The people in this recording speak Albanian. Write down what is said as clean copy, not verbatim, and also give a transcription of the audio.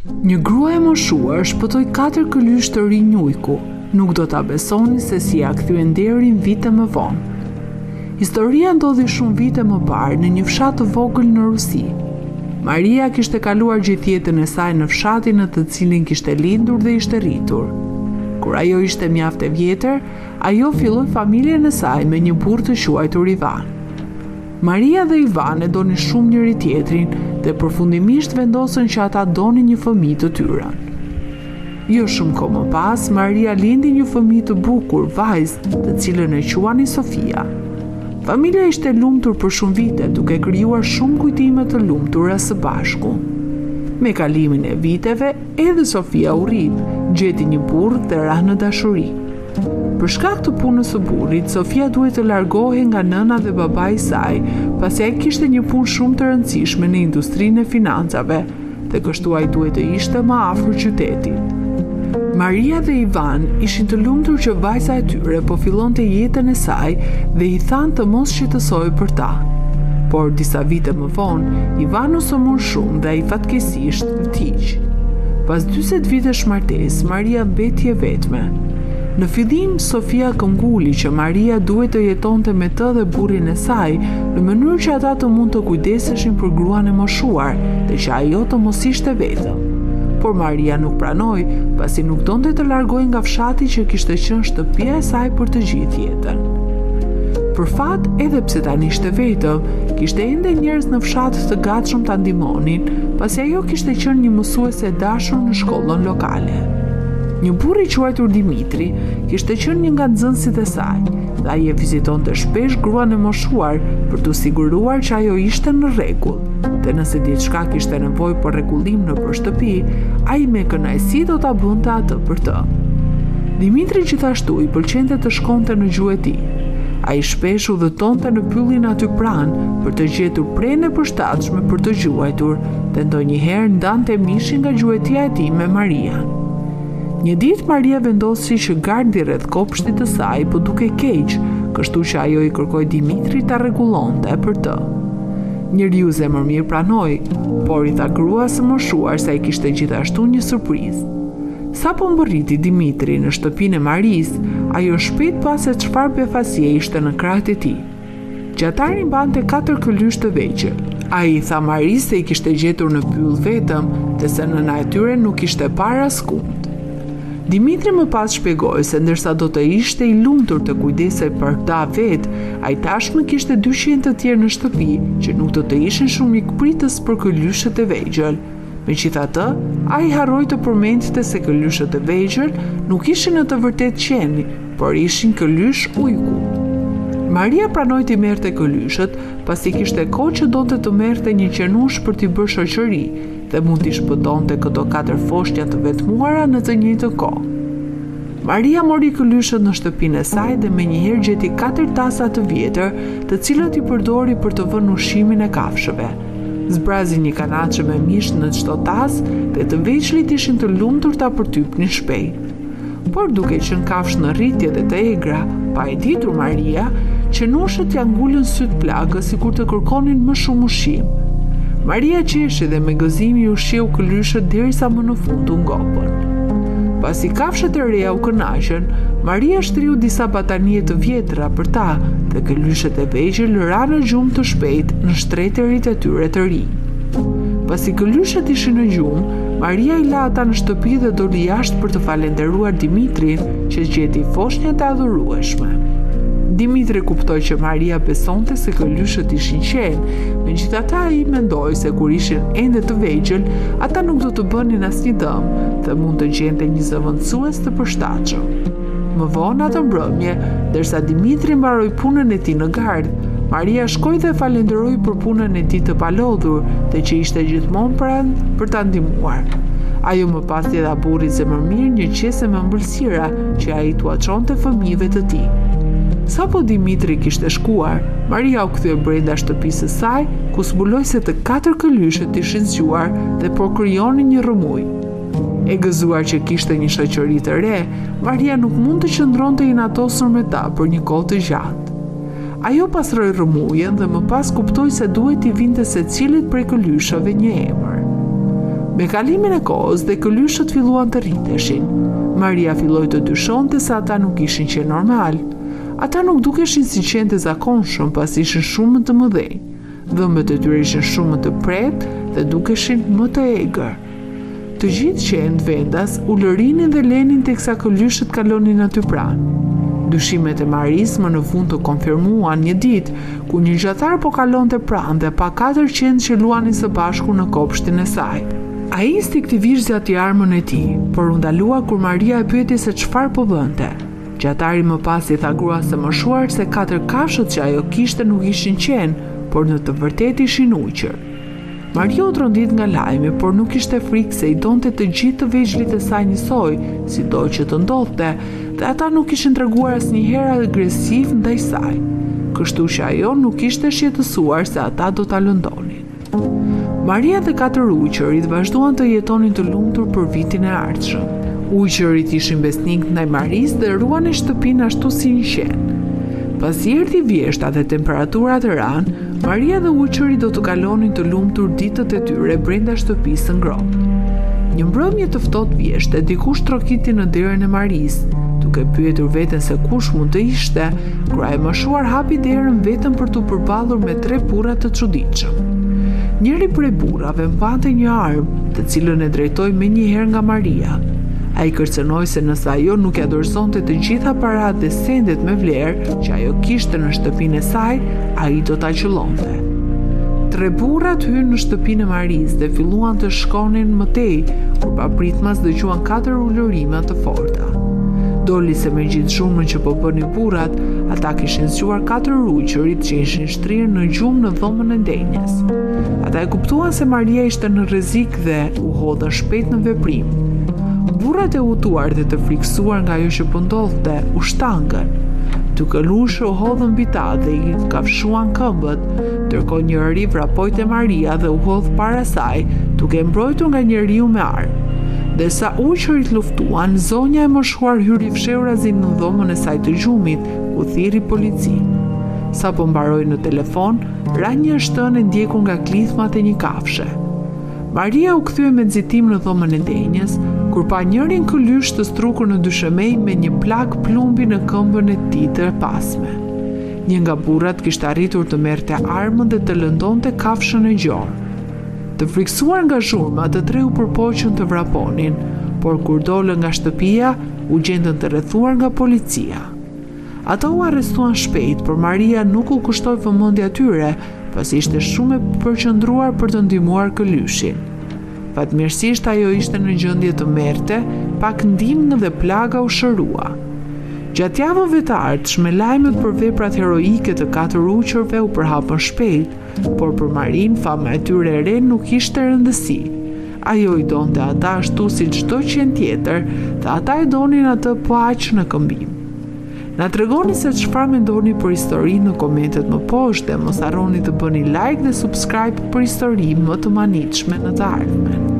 Një grua e moshuar shpëtoi 4 këlysh të rinj ujku. Nuk do ta besoni se si ja kthyen nderin vite më vonë. Historia ndodhi shumë vite më parë në një fshat të vogël në Rusi. Maria kishte kaluar gjithë jetën e saj në fshatin në të cilin kishte lindur dhe ishte rritur. Kur ajo ishte mjaft e vjetër, ajo filloi familjen e saj me një burr të quajtur Ivan. Maria dhe Ivan e donin shumë njëri tjetrin dhe përfundimisht vendosën që ata donin një fëmijë të tyre. Jo shumë kohë më pas, Maria lindi një fëmijë të bukur, vajzë, të cilën e quani Sofia. Familja ishte lumtur për shumë vite, duke krijuar shumë kujtime të lumtura së bashku. Me kalimin e viteve, edhe Sofia u rrit, gjeti një burr dhe ra në dashuri. Për shkak të punës së burrit, Sofia duhet të largohej nga nëna dhe babai i saj, pasi ai kishte një punë shumë të rëndësishme në industrinë e financave, dhe kështu ai duhet të ishte më afër qytetit. Maria dhe Ivan ishin të lumtur që vajza e tyre po fillonte jetën e saj dhe i thanë të mos shqetësoj për ta. Por disa vite më vonë, Ivan u sëmur shumë dhe ai fatkeqësisht vdiq. Pas 40 vitesh martesë, Maria mbeti e vetme. Në fillim, Sofia këmbguli që Maria duhet të jetonte me të dhe burrin e saj, në mënyrë që ata të mund të kujdeseshin për gruan e moshuar dhe që ajo të mos ishte vetëm. Por Maria nuk pranoi, pasi nuk donte të largohej nga fshati që kishte qenë shtëpia e saj për të gjithë jetën. Për fat, edhe pse tani ishte vetëm, kishte ende njerëz në fshat të gatshëm ta ndihmonin, pasi ajo kishte qenë një mësuese e dashur në shkollën lokale. Një burr i quajtur Dimitri kishte qenë një nga nxënësit e saj, dhe ai e vizitonte shpesh gruan e moshuar për t'u siguruar që ajo ishte në rregull. Dhe nëse diçka kishte nevojë për rregullim nëpër shtëpi, ai me kënaqësi do ta bënte atë për të. Dimitri gjithashtu i pëlqente të shkonte në gjuhë e tij. Ai shpesh udhëtonte në pyllin aty pranë për të gjetur prenë e përshtatshme për të gjuajtur, dhe ndonjëherë ndante mishin nga gjuetia e tij me Maria. Një ditë Maria vendosi që gardi rreth kopshtit të saj po duke keq, kështu që ajo i kërkoi Dimitrit ta rregullonte për të. Njeriu zemërmirë pranoi, por i tha gruas së moshuar se ai kishte gjithashtu një surprizë. Sapo mbërriti Dimitri në shtëpinë e Maris, ajo shpejt pa se çfarë befasie ishte në krahët e tij. Gjatari mbante 4 këlysh të vegjël. Ai i tha Maris se i kishte gjetur në pyll vetëm, dhe se nëna e tyre nuk ishte parë askund. Dimitri më pas shpjegoi se ndërsa do të ishte i lumtur të kujdesej për ta vetë, ai tashmë kishte 200 të tjerë në shtëpi që nuk do të ishin shumë mikpritës për këlyshët e vegjël. Megjithatë, ai harroi të përmendte se këlyshët e vegjël nuk ishin në të vërtetë qeni, por ishin këlysh ujku. Maria pranoi t'i merrte këlyshët, pasi kishte kohë që donte të merrte një qenush për t'i bërë shoqëri dhe mund t'i shpëtonte këto 4 foshnja të vetmuara në të njëjtën kohë. Maria mori këlyshët në shtëpinë e saj dhe menjëherë gjeti 4 tasa të vjetër, të cilat i përdori për të vënë ushqimin e kafshëve. Zbrazi një kanaçe me mish në çdo tas dhe të veçlit ishin të lumtur ta përtypnin shpejt. Por duke qenë kafshë në rritje dhe të egra, pa e ditur Maria, qenushët ja ngulën syt plagës sikur të kërkonin më shumë ushqim. Maria qeshi dhe me gëzimi u shiu këlyshët derisa më në fund u ngopën. Pasi kafshët e reja u kënaqën, Maria shtriu disa batanie të vjetra për ta dhe këlyshët e vegjël ranë në gjumë të shpejt në shtretërit e tyre të rinj. Pasi këlyshët ishin në gjumë, Maria i la ata në shtëpi dhe doli jashtë për të falenderuar Dimitrin që gjeti foshnjat e adhurueshme. Dimitri kuptoi që Maria besonte se këlyshët ishin qenë, megjithatë ai mendoi se kur ishin ende të vegjël, ata nuk do të bënin asnjë dëm dhe mund të gjente një zëvendësues të përshtatshëm. Më vonë atë mbrëmje, derisa Dimitri mbaroi punën e tij në gard, Maria shkoi dhe falenderoi për punën e tij të palodhur dhe që ishte gjithmonë pranë për ta ndihmuar. Ajo më pas t'i dha burrit zemërmirë një qese me ëmbëlsira që ai t'u çonte fëmijëve të tij. Sapo Dimitri kishte shkuar, Maria u kthye brenda shtëpisë së saj, ku zbuloi se të 4 këlyshët ishin zgjuar dhe po krijonin një rrëmuj. E gëzuar që kishte një shoqëri të re, Maria nuk mund të qëndronte inatosur me ta për një kohë të gjatë. Ajo pastroi rrëmujen dhe më pas kuptoi se duhet t'i vinte secilit prej këlyshëve një emër. Me kalimin e kohës dhe këlyshët filluan të rriteshin. Maria filloi të dyshonte se ata nuk ishin qenë normal. Ata nuk dukeshin si qenë të zakonshëm, pas ishin shumë të mëdhenj. Dhëmbët e tyre ishin shumë të prehtë dhe dukeshin më të egër. Të gjithë qenë vendas u lërinin dhe lenin teksa këlyshët kalonin aty pranë. Dyshimet e Maris më në fund të konfirmuan një ditë ku një gjatar po kalonte pranë dhe pa 400 që luanin së bashku në kopshtin e saj. Ai instinktivisht zjati armën e tij, por u ndalua kur Maria e pyeti se çfarë po bënte. Gjatari më pas i tha gruas së moshuar se 4 kafshët që ajo kishte nuk ishin qenë, por në të vërtetë ishin ujqër. Maria u trondit nga lajmi, por nuk ishte frikë se i donte të gjithë të vegjëlit e saj njësoj, sido që të ndodhte, dhe ata nuk ishin treguar asnjëherë agresiv ndaj saj. Kështu që ajo nuk ishte shqetësuar se ata do ta lëndonin. Maria dhe 4 ujqërit vazhduan të jetonin të lumtur për vitin e ardhshëm. Ujqërit ishin besnik ndaj Maris dhe ruanin shtëpinë ashtu si një qen. Pasi erdhi vjeshta dhe temperaturat e ranë, Maria dhe ujqërit do të kalonin të lumtur ditët e tyre brenda shtëpisë së ngrohtë. Një mbrëmje të ftohtë vjeshte, dikush trokiti në derën e Maris. Duke pyetur veten se kush mund të ishte, gruaja e moshuar hapi derën vetëm për t'u përballur me 3 burra të çuditshëm. Njëri prej burrave mbante një armë, të cilën e drejtoi menjëherë nga Maria. Ai kërcënoi se nëse ajo nuk ja dorëzonte të gjitha paratë dhe sendet me vlerë që ajo kishte në shtëpinë e saj, ai do ta qëllonte. 3 burrat hyrën në shtëpinë e Maris dhe filluan të shkonin më tej, kur papritmas dëgjuan 4 ulërime të forta. Doli se me gjithë shumën që po bënin burrat, ata kishin zgjuar 4 ujqërit që ishin shtrirë në gjumë në dhomën e ndenjes. Ata e kuptuan se Maria ishte në rrezik dhe u hodhën shpejt në veprim. Burrat e hutuar dhe të friksuar nga ajo që po ndodhte, u shtangën. Duke lushur u hodhën mbi ta dhe i kafshuan këmbët, ndërkohë njëri vrapoi te Maria dhe u hodh para saj, duke mbrojtur nga njeriu me armë. Derisa ujqërit luftuan, zonja e moshuar hyri fshehurazi në dhomën e saj të gjumit, ku thirri policinë. Sa po mbaroi në telefon, ra një shtënë e ndjekur nga klithmat e një kafshe. Maria u kthye me nxitim në dhomën e denjes, kur pa njërin këlysh të strukur në dyshemej me një plak plumbi në këmbën e tij të pasme. Një nga burrat kishte arritur të merrte armën dhe të lëndonte kafshën e gjorë. Të friksuar nga zhurma, të 3 u përpoqën të vraponin, por kur dolën nga shtëpia, u gjendën të rrethuar nga policia. Ata u arrestuan shpejt, por Maria nuk u kushtoi vëmendje atyre, pasi ishte shumë e përqendruar për të ndihmuar këlyshin. Fatmirësisht ajo ishte në gjendje të merrte, pak ndihmë dhe plaga u shërua. Gjatë javëve të ardhshme, lajmet për veprat heroike të 4 ujqërve u përhapën shpejt, por për Marin fama e tyre e re nuk ishte rëndësi. Ajo i donte ata ashtu si çdo qen tjetër, dhe ata e donin atë po aq në këmbim. Na tregoni se çfarë mendoni për historinë në komentet më poshtë dhe mos harroni të bëni like dhe subscribe për histori më të manitshme në të ardhmen.